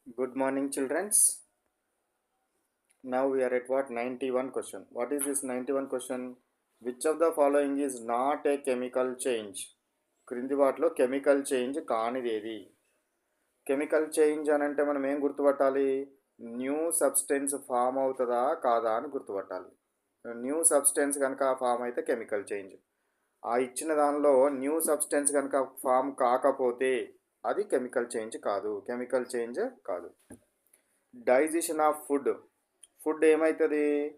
Good morning, children. Now we are at what 91 question. What is this 91 question? Which of the following is not a chemical change? క్రింది వాటిలో chemical change కానిదేది? Chemical change అని అంటే మనం ఏం గుర్తుపట్టాలి? New substance form అవుతుందా కాదా అని గుర్తుపట్టాలి. న్యూ సబ్స్టెన్స్ కనుక ఫామ్ అయితే కెమికల్ చేంజ్. ఆ ఇచ్చిన దానిలో న్యూ సబ్స్టెన్స్ కనుక ఫామ్ కాకపోతే అది కెమికల్ చేంజ్ కాదు. కెమికల్ చేంజ్ కాదు. డైజెషన్ ఆఫ్ ఫుడ్ ఏమవుతుంది?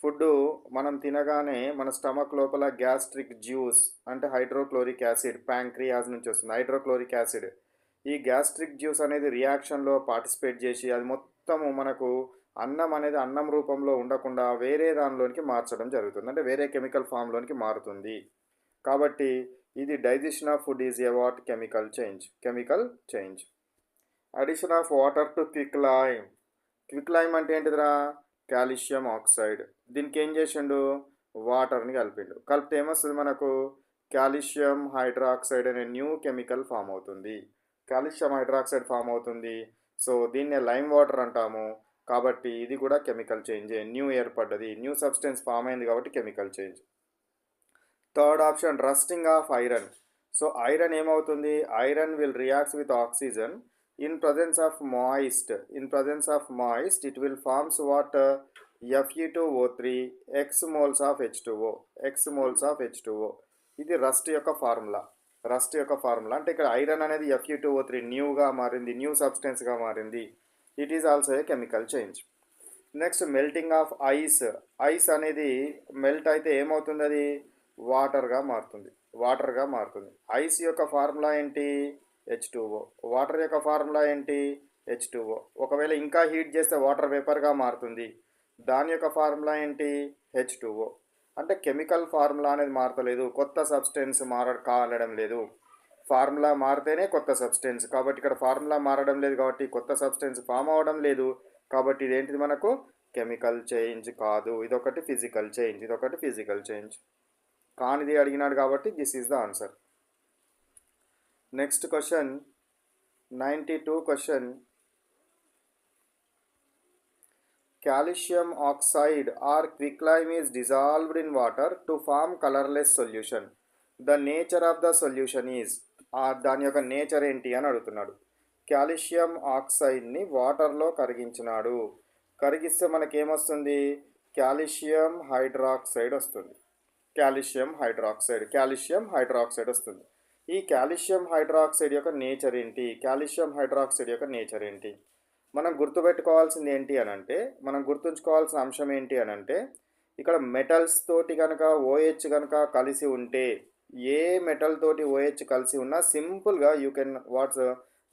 ఫుడ్ మనం తినగానే మన స్టమక్ లోపల గ్యాస్ట్రిక్ జ్యూస్ అంటే హైడ్రోక్లోరిక్ యాసిడ్ ప్యాంక్రియాస్ నుంచి వస్తుంది. హైడ్రోక్లోరిక్ యాసిడ్ ఈ గ్యాస్ట్రిక్ జ్యూస్ అనేది రియాక్షన్లో పార్టిసిపేట్ చేసి అది మొత్తము మనకు అన్నం అనేది అన్నం రూపంలో ఉండకుండా వేరే దానిలోనికి మార్చడం జరుగుతుంది. అంటే వేరే కెమికల్ ఫామ్లోనికి మారుతుంది. కాబట్టి ఇది digestion of food is a what chemical change. Addition of water to quick lime అంటే ఏంటిదిరా? Calcium oxide. దీనికి ఏం చేసిండు? వాటర్ని కలిపితే ఏమొస్తుంది మనకు? కాల్షియం హైడ్రాక్సైడ్ అనే న్యూ కెమికల్ ఫామ్ అవుతుంది. కాల్షియం హైడ్రాక్సైడ్ ఫామ్ అవుతుంది. సో దీన్నే లైమ్ వాటర్ అంటాము. కాబట్టి ఇది కూడా కెమికల్ చేంజే. న్యూ ఏర్పడ్డది, న్యూ సబ్స్టెన్స్ ఫామ్ అయింది కాబట్టి chemical change. Third option rusting of iron. So iron ఏమవుతుంది? Iron will reacts with oxygen in presence of moist it will forms what? Fe2O3 x moles of H2O. ఇది rust యొక్క formula అంటే ఇక్కడ iron అనేది Fe2O3 న్యూగా మారింది, new సబ్స్టెన్స్గా మారింది. It is also a chemical change. Next melting of ice అనేది melt అయితే ఏమవుతుంది? అది వాటర్గా మారుతుంది. ఐస్ యొక్క ఫార్ములా ఏంటి? H2O. వాటర్ యొక్క ఫార్ములా ఏంటి? H2O. ఒకవేళ ఇంకా హీట్ చేస్తే వాటర్ వేపర్గా మారుతుంది. దాని యొక్క ఫార్ములా ఏంటి? H2O. అంటే కెమికల్ ఫార్ములా అనేది మారతలేదు, కొత్త సబ్స్టెన్స్ కాలడం లేదు. ఫార్ములా మారితేనే కొత్త సబ్స్టెన్స్. కాబట్టి ఇక్కడ ఫార్ములా మారడం లేదు కాబట్టి కొత్త సబ్స్టెన్స్ ఫామ్ అవ్వడం లేదు. కాబట్టి ఇదేంటిది మనకు? కెమికల్ చేంజ్ కాదు. ఇదొకటి ఫిజికల్ చేంజ్. కానిది అడిగినాడు కాబట్టి this is the answer. Next question 92 question. Calcium oxide or quicklime is dissolved in water to form colorless solution. The nature of the solution is, దాని యొక్క నేచర్ ఏంటి అని అడుగుతున్నాడు. కాల్షియం ఆక్సైడ్ని వాటర్లో కరిగిస్తే మనకేమొస్తుంది? కాల్షియం హైడ్రాక్సైడ్ వస్తుంది. కాల్షియం హైడ్రాక్సైడ్ వస్తుంది. ఈ calcium hydroxide యొక్క నేచర్ ఏంటి? మనం గుర్తుపెట్టుకోవాల్సింది ఏంటి అని అంటే, మనం గుర్తుంచుకోవాల్సిన అంశం ఏంటి అని అంటే, ఇక్కడ మెటల్స్ తోటి కనుక OH కనుక కలిసి ఉంటే, ఏ మెటల్ తోటి OH కలిసి ఉన్నా సింపుల్గా you can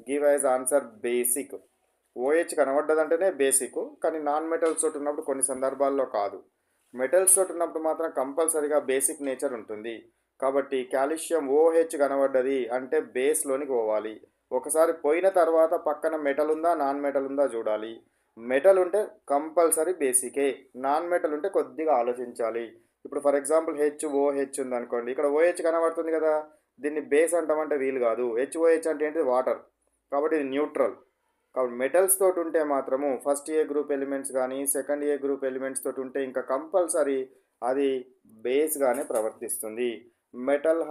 give as answer basic. OH కనబడ్డదంటేనే బేసిక్. కానీ నాన్ మెటల్స్ తోటి ఉన్నప్పుడు కొన్ని సందర్భాల్లో కాదు. మెటల్స్ తోటి ఉన్నప్పుడు మాత్రం కంపల్సరీగా బేసిక్ నేచర్ ఉంటుంది. కాబట్టి కాల్షియం OH కనబడ్డది అంటే బేస్లోనికి పోవాలి. ఒకసారి పోయిన తర్వాత పక్కన మెటల్ ఉందా నాన్ మెటల్ ఉందా చూడాలి. మెటల్ ఉంటే కంపల్సరీ బేసికే, నాన్ మెటల్ ఉంటే కొద్దిగా ఆలోచించాలి. ఇప్పుడు ఫర్ ఎగ్జాంపుల్ HOH ఉందనుకోండి, ఇక్కడ OH కనబడుతుంది కదా, దీన్ని బేస్ అంటామంటే వీలు కాదు. HOH అంటే ఏంటి? వాటర్. కాబట్టి ఇది న్యూట్రల్. కాబట్టి మెటల్స్ తోటి ఉంటే మాత్రము ఫస్ట్ ఏ గ్రూప్ ఎలిమెంట్స్ కానీ సెకండ్ ఏ గ్రూప్ ఎలిమెంట్స్ తోటి ఉంటే ఇంకా కంపల్సరీ అది బేస్గానే ప్రవర్తిస్తుంది. All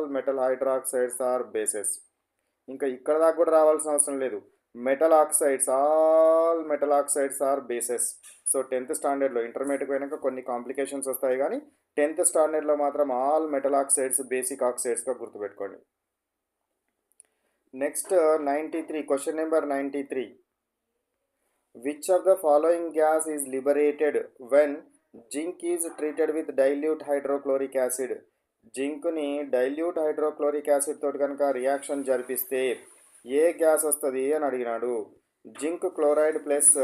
metal hydroxides are bases. ఇంకా ఇక్కడ దాకా కూడా రావాల్సిన అవసరం లేదు. All metal oxides are bases. So 10th స్టాండర్డ్లో, ఇంటర్మీడియట్కి పోయినాక కొన్ని కాంప్లికేషన్స్ వస్తాయి కానీ 10th స్టాండర్డ్లో మాత్రం ఆల్ మెటల్ ఆక్సైడ్స్ బేసిక్ ఆక్సైడ్స్గా గుర్తుపెట్టుకోండి. Next 93 question number 93. Which of the following gas is liberated when zinc is treated with dilute hydrochloric acid? జింక్ని డైల్యూట్ హైడ్రోక్లోరిక్ యాసిడ్ తోటి కనుక రియాక్షన్ జరిపిస్తే ఏ గ్యాస్ వస్తుంది అని అడిగినాడు. Zinc chloride plus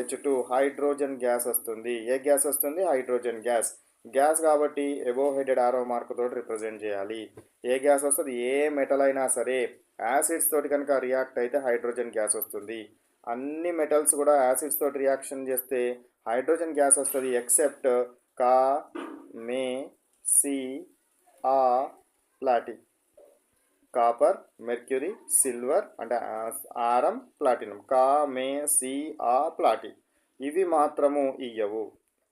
H2 hydrogen gas వస్తుంది. ఏ గ్యాస్ వస్తుంది? హైడ్రోజన్ గ్యాస్ కాబట్టి ఎబో హెడెడ్ ఆరో మార్క్ తోటి రిప్రజెంట్ చేయాలి. ఏ గ్యాస్ వస్తుంది? ఏ మెటల్ అయినా సరే యాసిడ్స్ తోటి కనుక రియాక్ట్ అయితే హైడ్రోజన్ గ్యాస్ వస్తుంది. అన్ని మెటల్స్ కూడా యాసిడ్స్ తోటి రియాక్షన్ చేస్తే హైడ్రోజన్ గ్యాస్ వస్తుంది ఎక్సెప్ట్ కా, మే, సి, ఆ, ప్లాటి. కాపర్, మెర్క్యూరీ, సిల్వర్ అంటే ఆరం, ప్లాటినం. కా, మే, సి, ఆ, ప్లాటి. ఇవి మాత్రము ఇవ్వవు.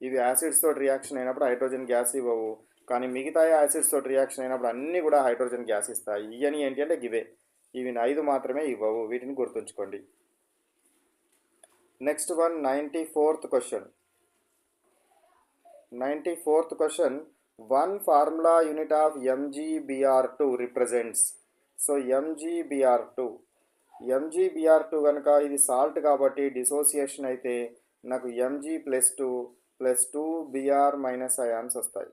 ఇవి యాసిడ్స్ తోటి రియాక్షన్ అయినప్పుడు హైడ్రోజన్ గ్యాస్ ఇవ్వవు. కానీ మిగతా యాసిడ్స్ తోటి రియాక్షన్ అయినప్పుడు అన్నీ కూడా హైడ్రోజన్ గ్యాస్ ఇస్తాయి. ఇవని ఏంటి అంటే గివే. ఇవి 5 మాత్రమే ఇవ్వవు. వీటిని గుర్తుంచుకోండి. Next one 94th question. 94th question. One formula unit of MgBr2 represents. So MgBr2 కనుక ఇది సాల్ట్ కాబట్టి డిసోసియేషన్ అయితే నాకు Mg+2 Br- అయాన్స్ వస్తాయి.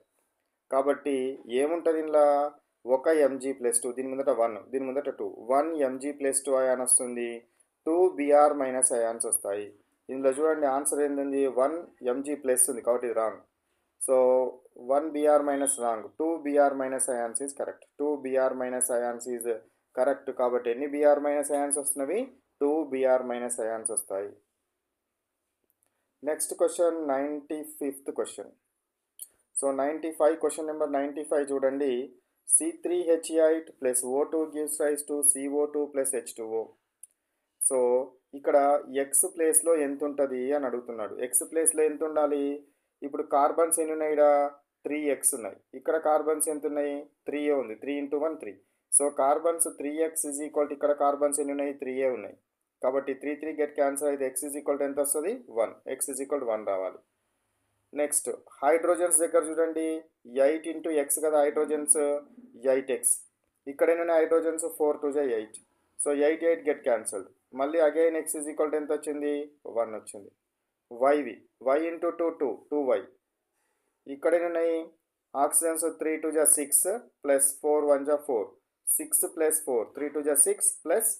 కాబట్టి ఏముంటుంది ఇందులో? ఒక Mg+2, దీని ముందట 1, దీని ముందట 2, 1 Mg+2 అయాన్ వస్తుంది, 2 Br- అయాన్స్ వస్తాయి. ఇందులో చూడండి ఆన్సర్ ఏంటండి? 1 Mg+ ఉంది కాబట్టి ఇది wrong. So 1 Br- wrong, 2 Br- ions is correct. 2 Br- ions is correct. కాబట్టి ఎన్ని Br- అయాన్స్ వస్తున్నవి? 2 Br- అయాన్స్ వస్తాయి. Next question 95th question. So 95 question number 95 చూడండి. C3H8 + O2 gives rise to CO2 + H2O. So ఇక్కడ X ప్లేస్లో ఎంత ఉంటుంది అని అడుగుతున్నాడు. ఎక్స్ ప్లేస్లో ఎంత ఉండాలి? ఇప్పుడు కార్బన్స్ ఎన్ని ఉన్నాయి? 3x ఉన్నాయి. ఇక్కడ కార్బన్స్ ఎంత ఉన్నాయి? 3a ఉంది. 3 × 1 3. సో కార్బన్స్ 3x = ఇక్కడ కార్బన్స్ ఎన్ని ఉన్నాయి? 3a ఉన్నాయి. కాబట్టి 3 3 గెట్ క్యాన్సర్ అయితే x = ఎంత వస్తుంది? 1. x = 1 రావాలి. నెక్స్ట్ హైడ్రోజన్స్ దగ్గర చూడండి. 8 × x కదా హైడ్రోజన్స్, 8x. ఇక్కడ ఎన్ని హైడ్రోజన్స్? 4 2 8. So 8 8 get cancelled. మళ్ళీ అగైన్ x = ఎంత వచ్చింది? 1 వచ్చింది. y × 2 2 2y. ఇక్కడ ఎన్ని ఉన్నాయి? ఆక్సిజన్స్ 3 2 6 + 4 1 4. 6 + 4 3 2 6 +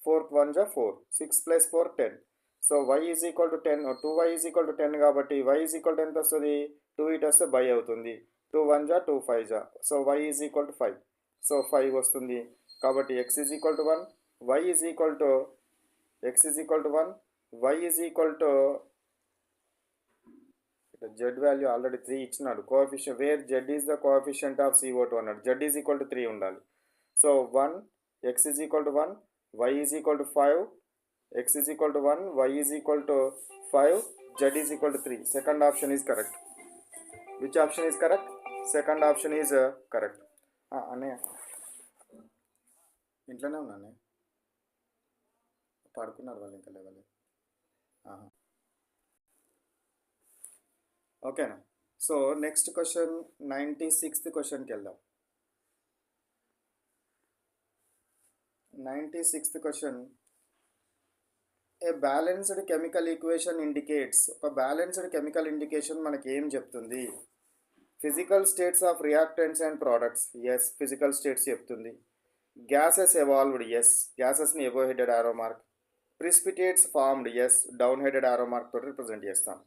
4 1 4. 6 + 4 10. సో y = 10, 2y = 10 కాబట్టి y = ఎంత వస్తుంది? 2 ఇటు వస్తే బై అవుతుంది. 2 1 2 5. So y = 5. సో 5 వస్తుంది. కాబట్టి x = 1, y = x = 1, y = z value already 3 ఇచ్చినాడు. Coefficient where z is the coefficient of CO2 అన్నాడు. z = 3 ఉండాలి. So 1, x = 1, y = 5, x = 1, y = 5, z = 3. Second option is correct. Which option is correct? Second option is correct. అన్నయ్య ఇంట్లోనే ఉన్నాను. పడుకున్నారు వాళ్ళు, ఇంకా లేవాలి. ఓకేనా? సో నెక్స్ట్ క్వశ్చన్ 96th క్వశ్చన్కి వెళ్దాం. 96th question. A balanced chemical equation indicates. ఒక బ్యాలెన్స్డ్ కెమికల్ ఇండికేషన్ మనకి ఏం చెప్తుంది? Physical states of reactants and products. Yes, physical states చెప్తుంది. Gases evolved. ఎస్, గ్యాసెస్ని above headed arrow mark. Precipitates formed. Yes, down headed arrow mark తోటి represent చేస్తాం.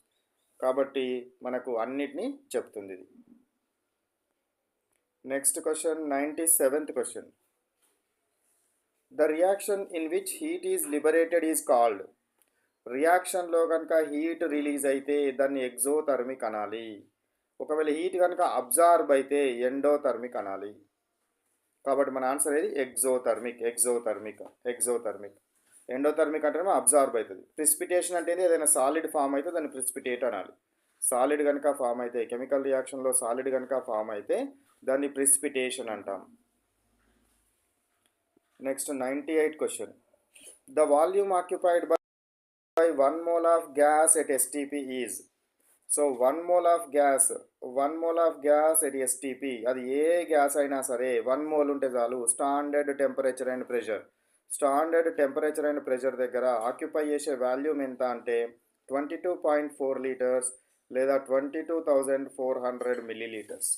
కాబట్టి మనకు అన్నిటినీ చెప్తుంది ఇది. Next question 97th question. The reaction in which heat is liberated is called. రియాక్షన్లో కనుక హీట్ రిలీజ్ అయితే దాన్ని ఎగ్జోథర్మిక్ అనాలి. ఒకవేళ హీట్ కనుక అబ్జార్బ్ అయితే ఎండోథర్మిక్ అనాలి. కాబట్టి మన ఆన్సర్ ఏది? ఎగ్జోథర్మిక్. ఎండోథర్మిక్ అంటే అబ్జార్బ్ అవుతుంది. ప్రిసిపిటేషన్ అంటే ఏదైనా సాలిడ్ ఫామ్ అయితే దాన్ని ప్రిసిపిటేట్ అనాలి. సాలిడ్ కనుక ఫామ్ అయితే, కెమికల్ రియాక్షన్లో సాలిడ్ కనుక ఫామ్ అయితే దాన్ని ప్రిసిపిటేషన్ అంటాం. Next 98th question. The volume occupied by 1 mole of gas at STP is. So 1 mole of gas at STP, అది ఏ గ్యాస్ అయినా సరే 1 mole ఉంటే చాలు. స్టాండర్డ్ టెంపరేచర్ అండ్ ప్రెషర్ దగ్గర ఆక్యుపై చేసే వాల్యూమ్ ఎంత అంటే 22.4 లీటర్స్ లేదా 22,400 మిల్లీలీటర్స్.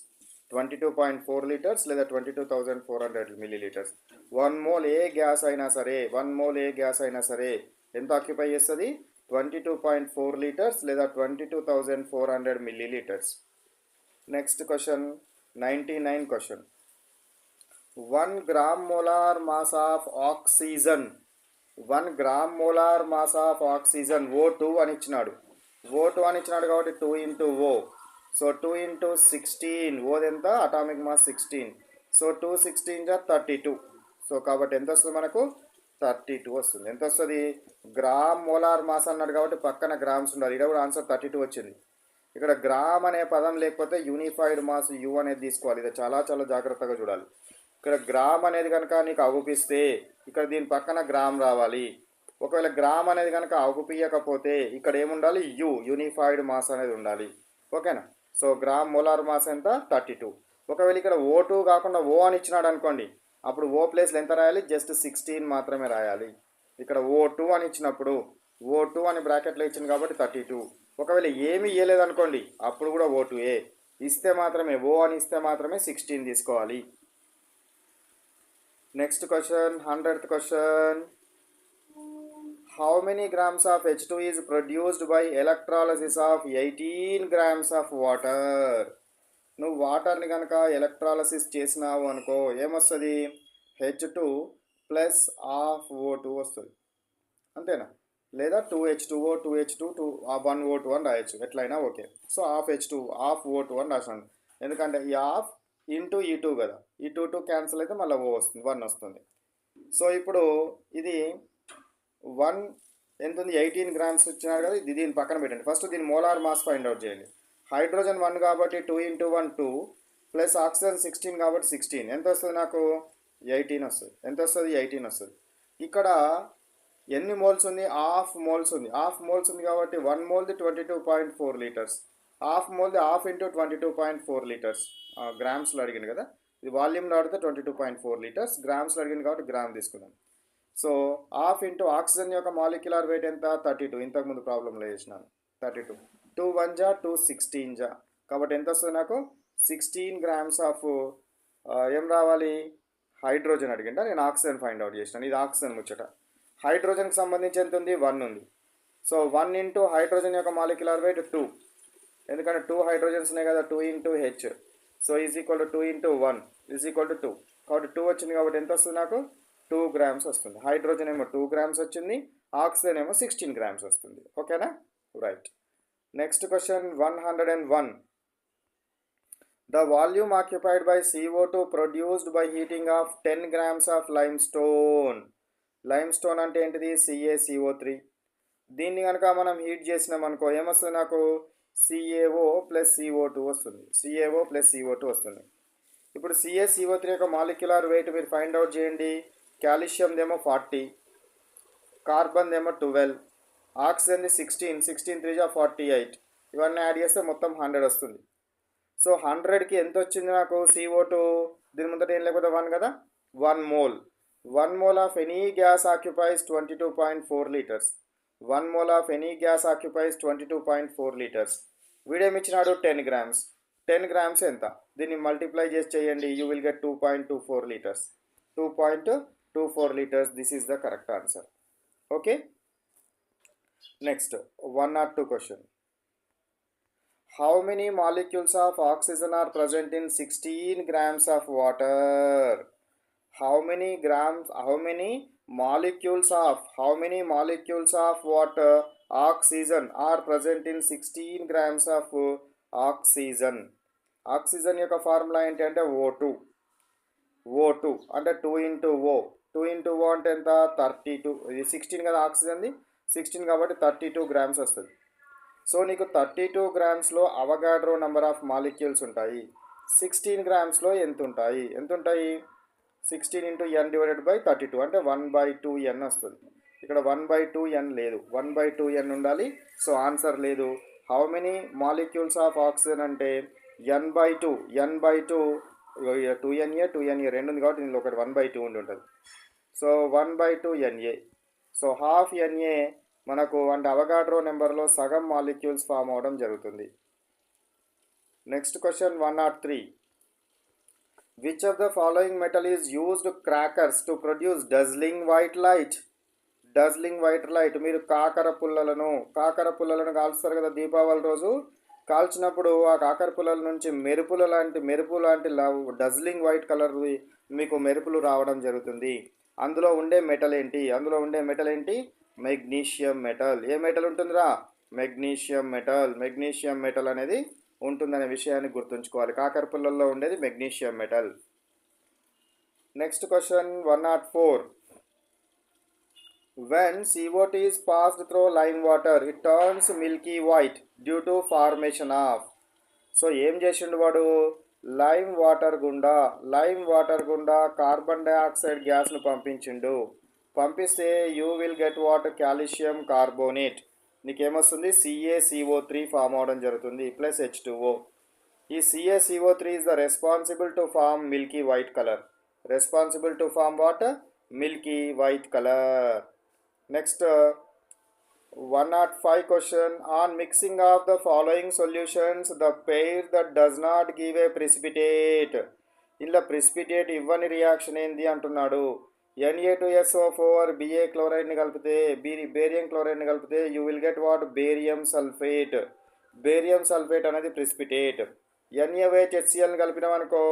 22.4 లీటర్స్ లేదా 22,400 మిల్లీలీటర్స్. 1 mole ఏ గ్యాస్ అయినా సరే ఎంత ఆక్యుపై చేస్తుంది? 22.4 లీటర్స్ లేదా 22,400 millilitres. Next question 99 question. 1 gram molar mass of oxygen. 1 gram molar mass of oxygen O2 అని ఇచ్చినాడు. కాబట్టి 2 × O. సో 2 × 16. O ఎంత? Atomic mass 16. సో 2 16 32. సో కాబట్టి ఎంత వస్తుంది మనకు 32 వస్తుంది. ఎంత వస్తుంది? గ్రామ్ మోలార్ మాస్ అన్నాడు కాబట్టి పక్కన గ్రామ్స్ ఉండాలి. ఇక్కడ కూడా ఆన్సర్ 32 వచ్చింది. ఇక్కడ గ్రామ్ అనే పదం లేకపోతే యూనిఫైడ్ మాస్ యు అనేది తీసుకోవాలి. ఇది చాలా చాలా జాగ్రత్తగా చూడాలి. ఇక్కడ గ్రామ్ అనేది కనుక నీకు అగుపిస్తే ఇక్కడ దీని పక్కన గ్రామ్ రావాలి. ఒకవేళ గ్రామ్ అనేది కనుక అగుపియకపోతే ఇక్కడ ఏముండాలి? యూనిఫైడ్ మాస్ అనేది ఉండాలి. ఓకేనా? సో గ్రామ్ మోలార్ మాస్ ఎంత? 32. ఒకవేళ ఇక్కడ O2 కాకుండా O అని ఇచ్చినాడు అనుకోండి, అప్పుడు O ప్లేస్లో ఎంత రాయాలి? జస్ట్ 16 మాత్రమే రాయాలి. ఇక్కడ O2 అని ఇచ్చినప్పుడు O2 అని బ్రాకెట్లో ఇచ్చింది కాబట్టి 32. ఒకవేళ ఏమీ ఇవ్వలేదనుకోండి అప్పుడు కూడా O2ఏ. ఇస్తే మాత్రమే O అని ఇస్తే మాత్రమే 16 తీసుకోవాలి. Next question, 100th question. How many grams of H2 is produced by electrolysis of 18 grams of water? నువ్వు వాటర్ని కనుక ఎలక్ట్రాలసిస్ చేసినావు అనుకో ఏమొస్తుంది? H2 ప్లస్ హాఫ్ O2 వస్తుంది. అంతేనా? లేదా 2H2O 2H2 1O2 అని రాయొచ్చు, ఎట్లయినా okay. So half H2 half O2 అని రాసాను. ఎందుకంటే ఈ హాఫ్ ఇంటూ ఈ 2 కదా, ఈ 2 క్యాన్సిల్ అయితే మళ్ళీ O వస్తుంది, 1 వస్తుంది. సో ఇప్పుడు ఇది 1 ఎంత ఉంది? 18 గ్రామ్స్ ఇచ్చినారు కదా, ఇది దీని పక్కన పెట్టండి. ఫస్ట్ దీని మోలార్ మాస్ ఫైండ్ అవుట్ చేయండి. హైడ్రోజన్ 1 కాబట్టి 2 × 1 2 ప్లస్ ఆక్సిజన్ 16 కాబట్టి 16. ఎంత వస్తుంది నాకు? 18 వస్తుంది. ఎంత వస్తుంది? 18 వస్తుంది. ఇక్కడ ఎన్ని మోల్స్ ఉంది? హాఫ్ మోల్స్ ఉంది. హాఫ్ మోల్స్ ఉంది కాబట్టి 1 మోల్ది 22.4 లీటర్స్. హాఫ్ మోల్ది హాఫ్ ఇంటూ 22.4 లీటర్స్. గ్రామ్స్లో అడిగింది కదా, ఇది వాల్యూమ్లో అడిగితే 22.4 లీటర్స్, గ్రామ్స్లో అడిగింది కాబట్టి గ్రామ్ తీసుకుందాం. సో హాఫ్ ఇంటూ ఆక్సిజన్ యొక్క మాలిక్యులర్ వెయిట్ ఎంత? 32. ఇంతకుముందు ప్రాబ్లంలో చేసినాను 32. 2 1 జా 2 16 జా కాబట్టి ఎంత వస్తుంది నాకు? 16 గ్రామ్స్ ఆఫ్ ఏం రావాలి? హైడ్రోజన్ అడిగిందా, నేను ఆక్సిజన్ ఫైండ్ అవుట్ చేసినాను. ఇది ఆక్సిజన్ ముచ్చట. హైడ్రోజన్కి సంబంధించి ఎంత ఉంది? 1 ఉంది. సో 1 ఇంటూ హైడ్రోజన్ యొక్క మాలిక్యులర్ వెయిట్ 2, ఎందుకంటే 2 హైడ్రోజన్స్ ఉన్నాయి కదా, 2 into H. So is equal to 2 into 1 is equal to 2. కాబట్టి 2 వచ్చింది కాబట్టి ఎంత వస్తుంది నాకు? 2 గ్రామ్స్ వస్తుంది. హైడ్రోజన్ ఏమో 2 గ్రామ్స్ వచ్చింది, ఆక్సిజన్ ఏమో 16 గ్రామ్స్ వస్తుంది. ఓకేనా? Right. Next question 101. The volume occupied by CO2 produced by heating of 10 grams of limestone. Limestone అంటే ఏంటిది? CaCO3. దీన్ని కనుక మనం హీట్ చేసినాం అనుకో ఏమొస్తుంది నాకు? CaO ప్లస్ CO2 వస్తుంది. CaO ప్లస్ CO2 వస్తుంది. ఇప్పుడు CaCO3 యొక్క మాలిక్యులర్ వెయిట్ మీరు ఫైండ్ అవుట్ చేయండి. కాల్షియందేమో 40, కార్బన్దేమో 12, ఆక్సిజన్ది 16, 16 3 జా 48. ఇవన్నీ యాడ్ చేస్తే మొత్తం 100 వస్తుంది. సో 100కి ఎంత వచ్చింది నాకు? CO2 దీని ముందట ఏం లేకపోతే 1 కదా, 1 mole. 1 mole of any gas occupies 22.4 liters. 1 mole of any gas occupies 22.4 liters. వీడేమి ఇచ్చినాడు? 10 grams. 10 grams ఎంత? దీన్ని మల్టిప్లై చేసి చేయండి. You will get 2.24 liters. 2.24 liters. This is the correct answer. Okay. Next 102 question. How many molecules of oxygen are present in 16 grams of water? How many molecules of water oxygen are present in 16 grams of oxygen? Oxygen యొక్క formula ఏంటి అంటే O2 అంటే 2 into O అంటే ఎంత? 32. ఇది 16 కదా, ఆక్సిజన్ది 16 కాబట్టి 32 grams వస్తుంది. సో నీకు 32 గ్రామ్స్లో అవగాడ్రో నెంబర్ ఆఫ్ మాలిక్యూల్స్ ఉంటాయి. 16 గ్రామ్స్లో ఎంత ఉంటాయి? 16 ఇంటూ n డివైడెడ్ బై 32 అంటే 1/2n వస్తుంది. ఇక్కడ 1/2n లేదు, 1/2n ఉండాలి. సో ఆన్సర్ లేదు. How many molecules of oxygen అంటే n/2 2na రెండు ఉంది కాబట్టి దీనిలో ఒకటి 1/2 ఉండి ఉంటుంది. So 1/2na. So half Na మనకు అంటే అవగాడ్రో నెంబర్లో సగం మాలిక్యూల్స్ ఫామ్ అవడం జరుగుతుంది. Next question 103. Which of the following metal is used crackers to produce dazzling white light? Dazzling white light. మీరు కాకర పుల్లలను కాల్స్తారు కదా దీపావళి రోజు. కాల్చినప్పుడు ఆ కాకర పుల్లల నుంచి మెరుపు లాంటి డజ్లింగ్ వైట్ కలర్ మీకు మెరుపులు రావడం జరుగుతుంది. అందులో ఉండే మెటల్ ఏంటి? Magnesium metal. ఏ మెటల్ ఉంటుందిరా? మెగ్నీషియం మెటల్ అనేది ఉంటుందనే విషయాన్ని గుర్తుంచుకోవాలి. కాకర పుల్లల్లో ఉండేది magnesium metal. Next question 104. When CO2 is passed through lime water, it turns milky white due to formation of. So ఏం చేసిండు వాడు, లైమ్ వాటర్ గుండా కార్బన్ డైఆక్సైడ్ గ్యాస్ను పంపించిండు. పంపిస్తే you will get what, calcium carbonate. నీకేమొస్తుంది, CaCO3 ఫామ్ అవడం జరుగుతుంది ప్లస్ H2O. ఈ CaCO3 is the responsible to form milky white color. Responsible to form what? Milky white color. Next 105 question. On mixing of the following solutions, the pair that does not give a precipitate. ఇలా precipitate ఇవ్వని reaction ఏంది అంటున్నాడు. Na2SO4 Ba క్లోరైడ్ని కలిపితే barium క్లోరైడ్ని కలిపితే you will get what, barium sulphate. Barium sulphate అనేది precipitate. NaOH కలిపినాం అనుకో,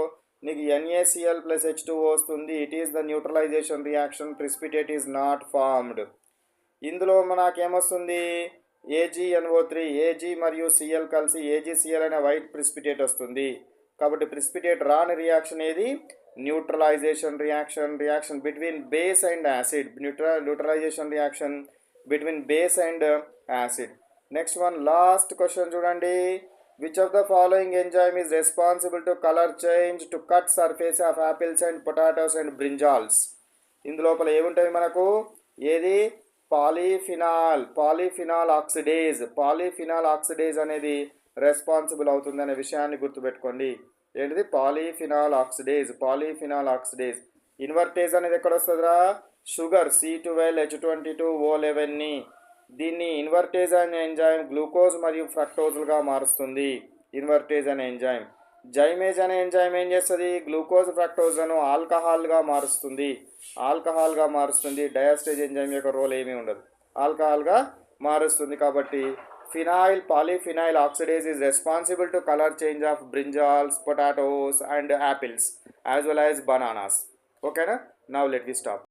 నీకు NaCl plus H2O వస్తుంది. It is the neutralisation reaction. Precipitate is not formed. ఇందులో మనకేమొస్తుంది, AgNO3, Ag మరియు Cl కలిసి AgCl అనే వైట్ ప్రిసిపిటేట్ వస్తుంది. కాబట్టి ప్రిసిపిటేట్ రాని రియాక్షన్ ఏది, neutralisation reaction between base and acid. Neutralisation reaction between base and acid. Next one, last question చూడండి. Which of the following enzyme is responsible to colour change to cut surface of apples and potatoes and brinjals. ఇందులోపల ఏముంటాయి మనకు, ఏది, పాలీఫినాల్ oxidase అనేది responsible అవుతుంది అనే విషయాన్ని గుర్తుపెట్టుకోండి. ఏంటిది, పాలీఫినాల్ ఆక్సిడేజ్. ఇన్వర్టేజ్ అనేది ఎక్కడ వస్తుందిరా, షుగర్ C12H22O11ని. దీన్ని ఇన్వర్టేజ్ అనే ఎంజైమ్ గ్లూకోజ్ మరియు ఫ్రక్టోజులుగా మారుస్తుంది. ఇన్వర్టేజ్ అనే ఎంజైమ్. జైమేజ్ అనే ఎంజైమ్ ఏం చేస్తుంది, గ్లూకోజ్ ఫ్రక్టోజ్ను ఆల్కహాల్గా మారుస్తుంది. డయాస్టేజ్ ఎంజైమ్ యొక్క రోల్ ఏమీ ఉండదు, ఆల్కహాల్గా మారుస్తుంది. కాబట్టి polyphenol oxidase is responsible to colour change of brinjals, potatoes and apples as well as bananas. ఓకేనా. Now let we stop.